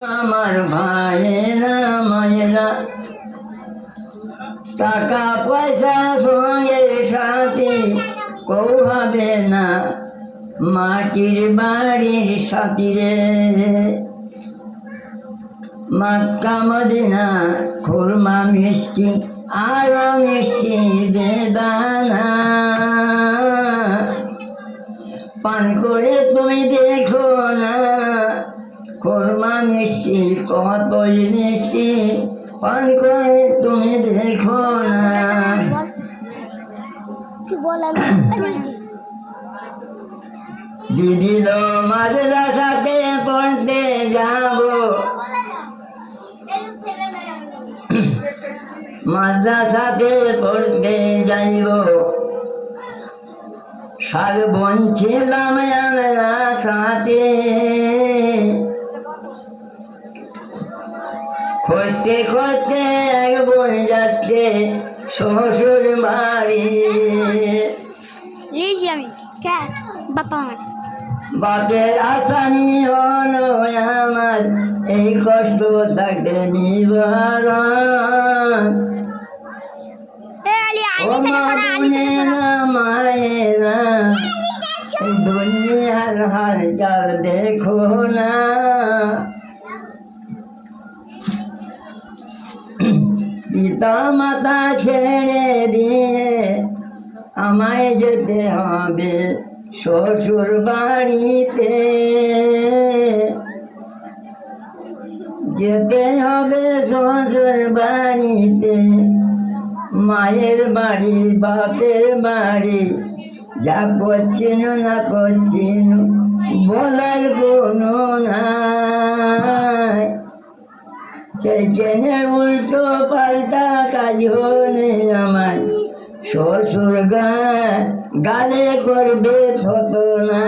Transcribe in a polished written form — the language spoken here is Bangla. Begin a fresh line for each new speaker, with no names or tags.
আমার ভাইয়েরা মায়েরা টাকা পয়সা সঙ্গে সাথে কেউ হবে না মাটির বাড়ির সাথীরে। মক্কা মদিনা খুরমা মিষ্টি আরো মিষ্টি বেদানা পান করে তুমি দেখো না খুরমা মিষ্টি কতই মিষ্টি পান করে তুমি দেখো না। দিদি মাদ্রাসাতে পড়তে যাব মাদ্রাসাতে পড়তে যাইব সার বঞ্চিলাম আমরা সাথে খুঁজতে খুঁজতে এক বোন যাচ্ছে শ্বশুর বাড়ি। বাপের আসানি হলো আমার এই কষ্ট থাকতে নিবারণ। মায়েরা দুনিয়ার হালচাল দেখো না পিতা মাতা ছেড়ে দিয়ে আমায় যেতে হবে শ্বশুর বাড়িতে। যেতে হবে শ্বশুর বাড়িতে মায়ের বাড়ি বাপের বাড়ি যা করছেন না করছেন বলার কোনো নাই। সেইখানে উল্টো পাল্টা কাজ হলে আমার শ্বশুর গালে করবে থত না।